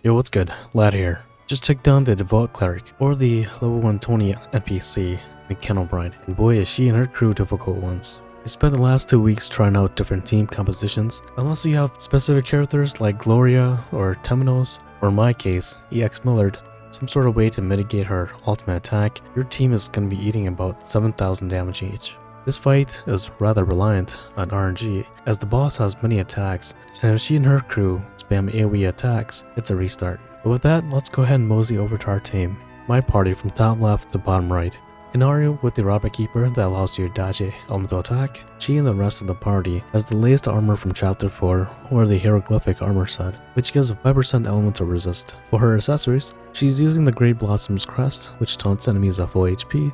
Yo, what's good? Lad here. Just took down the Devout Cleric, or the level 120 NPC in Canalbrine, and boy is she and her crew difficult ones. I spent the last 2 weeks trying out different team compositions, unless you have specific characters like Gloria or Temenos, or in my case, EX Millard, some sort of way to mitigate her ultimate attack. Your team is going to be eating about 7,000 damage each. This fight is rather reliant on RNG, as the boss has many attacks, and if she and her crew spam AoE attacks, it's a restart. But with that, let's go ahead and mosey over to our team. My party from top left to bottom right. Canario with the Robber Keeper that allows you to dodge a elemental attack. She and the rest of the party has the latest armor from chapter 4, or the Hieroglyphic armor set, which gives a 5% elemental resist. For her accessories, she's using the Great Blossom's crest, which taunts enemies at full HP.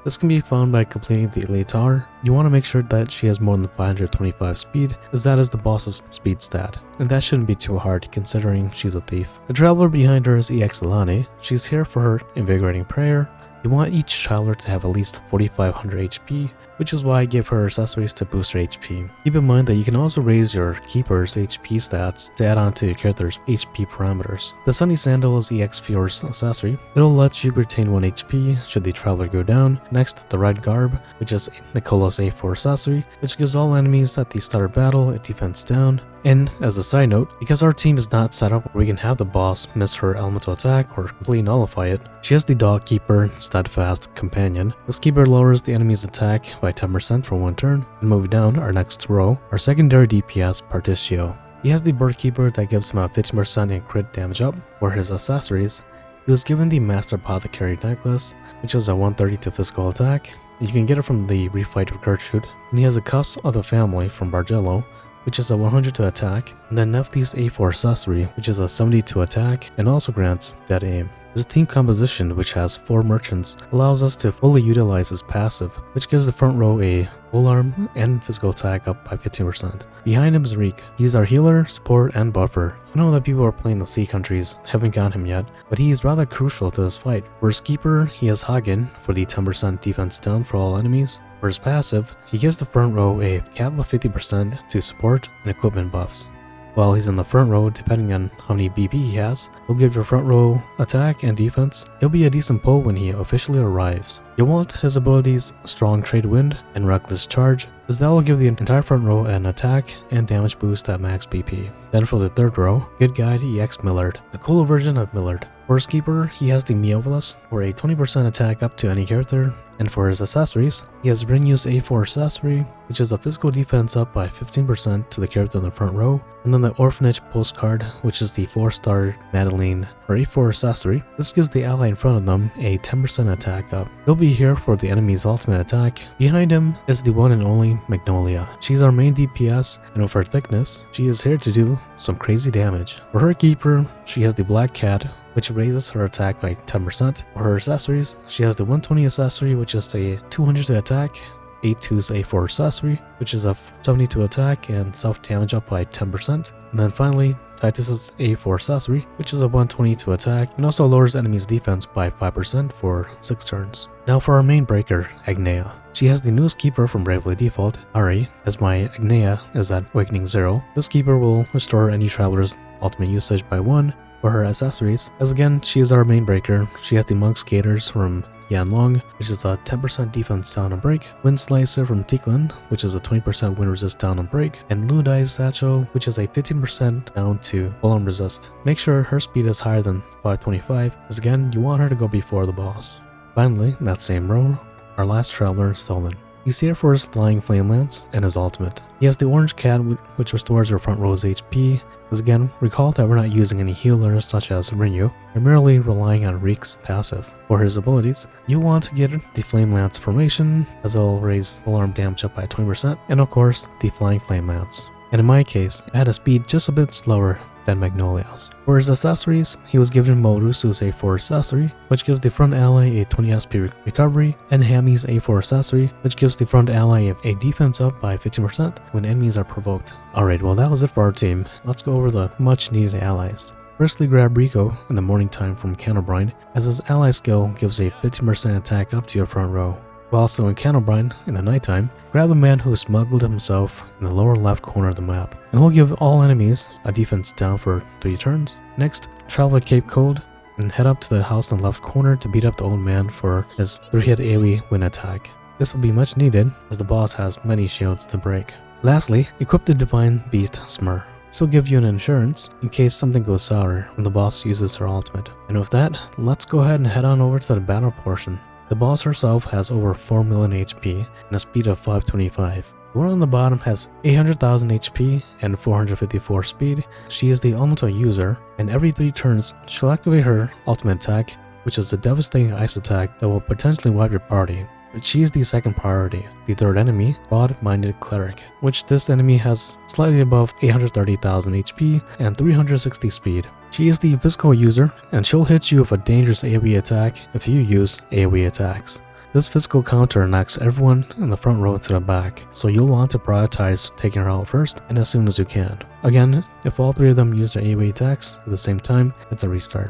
This can be found by completing the Elite Tower. You want to make sure that she has more than 525 speed, as that is the boss's speed stat, and that shouldn't be too hard considering she's a thief. The traveler behind her is EX Ilani. She's here for her invigorating prayer. You want each traveler to have at least 4500 HP, which is why I give her accessories to boost her HP. Keep in mind that you can also raise your keeper's HP stats to add on to your character's HP parameters. The Sunny Sandal is EX Fior's accessory. It'll let you retain 1 HP should the traveler go down. Next, the Red Garb, which is Nicola's A4 accessory, which gives all enemies at the start of battle a defense down. And as a side note, because our team is not set up where we can have the boss miss her elemental attack or completely nullify it, she has the Dog Keeper Steadfast Companion. This keeper lowers the enemy's attack by 10% for 1 turn. And moving down our next row, our secondary DPS Particio. He has the Bird Keeper that gives him a 15% in crit damage up. For his accessories, he was given the Master Apothecary Necklace, which is a 130 to physical attack. You can get it from the Refight of Gertrude. And he has the Cuffs of the Family from Bargello, which is a 100 to attack, and then Nephthys A4 accessory, which is a 70 to attack and also grants dead aim. This team composition, which has 4 merchants, allows us to fully utilize his passive, which gives the front row a full arm and physical attack up by 15%. Behind him is Reek. He's our healer, support, and buffer. I know that people are playing the Sea Countries haven't got him yet, but he's rather crucial to this fight. For his keeper, he has Hagen for the 10% defense down for all enemies. For his passive, he gives the front row a cap of 50% to support and equipment buffs. While he's in the front row, depending on how many BP he has, he'll give your front row attack and defense. He'll be a decent pull when he officially arrives. You'll want his abilities Strong Trade Wind and Reckless Charge, as that will give the entire front row an attack and damage boost at max BP. Then for the third row, Good Guide EX Millard, the cooler version of Millard. For his keeper, he has the Meovilus for a 20% attack up to any character, and for his accessories, he has Rinyu's A4 accessory, which is a physical defense up by 15% to the character in the front row, and then the Orphanage Postcard, which is the 4-star Madeline for A4 accessory. This gives the ally in front of them a 10% attack up. He'll be here for the enemy's ultimate attack. Behind him is the one and only Magnolia. She's our main DPS, and with her thickness, she is here to do some crazy damage. For her keeper, she has the Black Cat, which raises her attack by 10%. For her accessories, she has the 120 accessory, which is a 200 to attack, 82's A4 accessory, which is a 70 to attack and self-damage up by 10%. And then finally, Titus's A4 accessory, which is a 120 to attack and also lowers enemies' defense by 5% for 6 turns. Now for our main breaker, Agnea. She has the newest keeper from Bravely Default, Ari, as my Agnea is at Awakening 0. This keeper will restore any traveler's ultimate usage by 1. For her accessories, as again, she is our main breaker. She has the Monk's Gators from Yanlong, which is a 10% defense down on break, Wind Slicer from Tiklin, which is a 20% wind resist down on break, and Ludai's Satchel, which is a 15% down to full arm resist. Make sure her speed is higher than 525, as again, you want her to go before the boss. Finally, in that same row, our last traveler, Solon. He's here for his Flying Flame Lance and his ultimate. He has the Orange Cat, which restores your front row's HP. As again, recall that we're not using any healers such as Rinyu, we're merely relying on Reek's passive. For his abilities, you want to get the Flame Lance formation, as it'll raise full arm damage up by 20%, and of course, the Flying Flame Lance. And in my case, it had a speed just a bit slower than Magnolia's. For his accessories, he was given Morusu's A4 accessory, which gives the front ally a 20 SP recovery, and Hami's A4 accessory, which gives the front ally a defense up by 15% when enemies are provoked. Alright, well that was it for our team. Let's go over the much needed allies. Firstly, grab Rico in the morning time from Canalbrine, as his ally skill gives a 15% attack up to your front row. While also in Canalbrine, in the nighttime, grab the man who smuggled himself in the lower left corner of the map, and he'll give all enemies a defense down for 3 turns. Next, travel to Cape Cold and head up to the house in the left corner to beat up the old man for his 3-hit AoE wind attack. This will be much needed as the boss has many shields to break. Lastly, equip the Divine Beast Smur. This will give you an insurance in case something goes sour when the boss uses her ultimate. And with that, let's go ahead and head on over to the battle portion. The boss herself has over 4 million HP and a speed of 525. The one on the bottom has 800,000 HP and 454 speed. She is the elemental user, and every 3 turns she'll activate her ultimate attack, which is a devastating ice attack that will potentially wipe your party. But she is the second priority. The third enemy, Broad-Minded Cleric, which this enemy has slightly above 830,000 HP and 360 speed. She is the physical user, and she'll hit you with a dangerous AoE attack if you use AoE attacks. This physical counter knocks everyone in the front row to the back, so you'll want to prioritize taking her out first and as soon as you can. Again, if all 3 of them use their AoE attacks at the same time, it's a restart.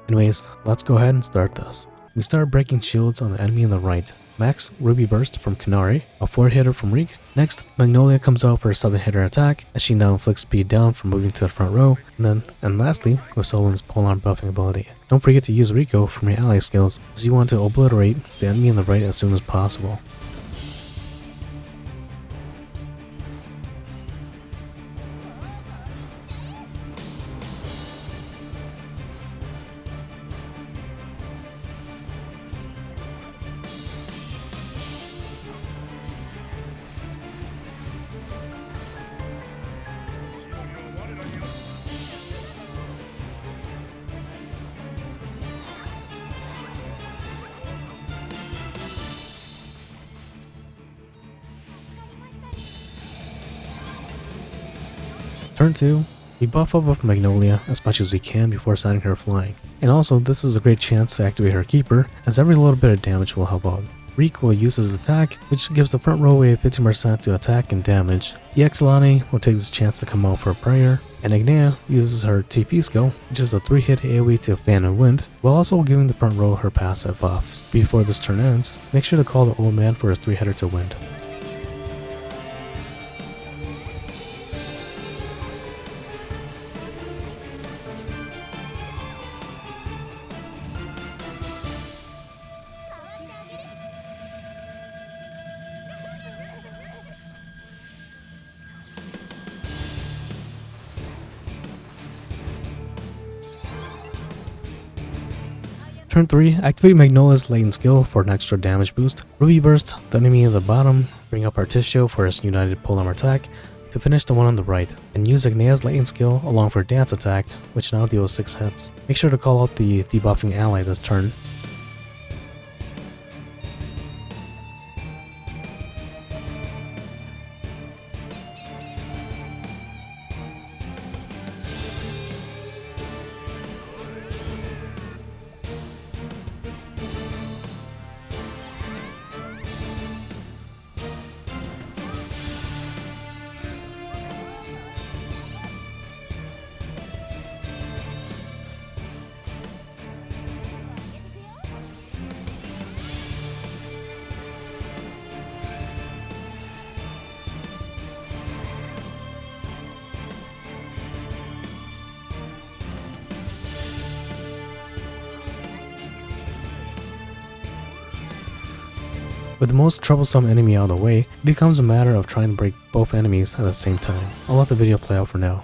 Anyways, let's go ahead and start this. We start breaking shields on the enemy on the right. Max Ruby Burst from Canary, a 4-hitter from Reek. Next, Magnolia comes out for a 7-hitter attack as she now inflicts speed down from moving to the front row. And lastly, with Solin's polearm buffing ability. Don't forget to use Rico from your ally skills as you want to obliterate the enemy on the right as soon as possible. Turn 2, we buff up with Magnolia as much as we can before sending her flying. And also, this is a great chance to activate her Keeper, as every little bit of damage will help out. Reek will use his attack, which gives the front row a 15% to attack and damage. The Exilani will take this chance to come out for a prayer, and Ignea uses her TP skill, which is a 3-hit AoE to Fan and Wind, while also giving the front row her passive off. Before this turn ends, make sure to call the old man for his 3-hitter to Wind. Turn 3, activate Magnolia's latent skill for an extra damage boost. Ruby Burst the enemy at the bottom, bring up Artistio for his united polearm attack to finish the one on the right, and use Ignea's latent skill along for Dance attack, which now deals 6 hits. Make sure to call out the debuffing ally this turn. With the most troublesome enemy out of the way, it becomes a matter of trying to break both enemies at the same time. I'll let the video play out for now.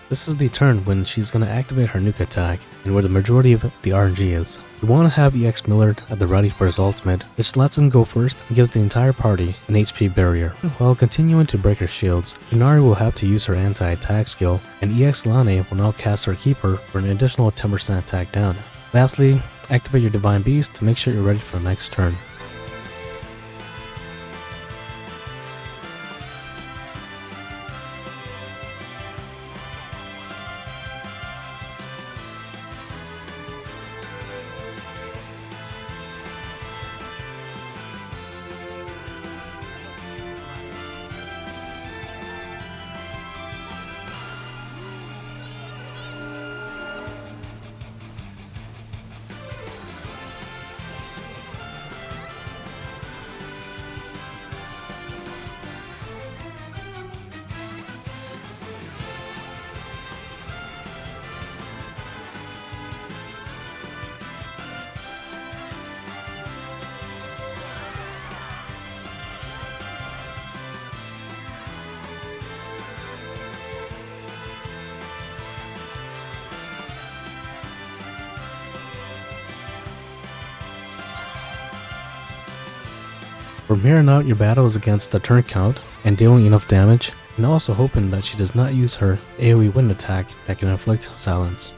This is the turn when she's going to activate her nuke attack, and where the majority of the RNG is. You want to have EX Millard at the ready for his ultimate, which lets him go first and gives the entire party an HP barrier. While continuing to break her shields, Inari will have to use her anti-attack skill, and EX Lane will now cast her Keeper for an additional 10% attack down. Lastly, activate your Divine Beast to make sure you're ready for the next turn. From here on out, your battle is against the turn count and dealing enough damage, and also hoping that she does not use her AoE wind attack that can inflict silence.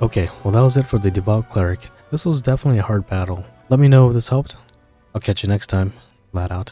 Okay, well that was it for the Devout Cleric. This was definitely a hard battle. Let me know if this helped. I'll catch you next time. Flat out.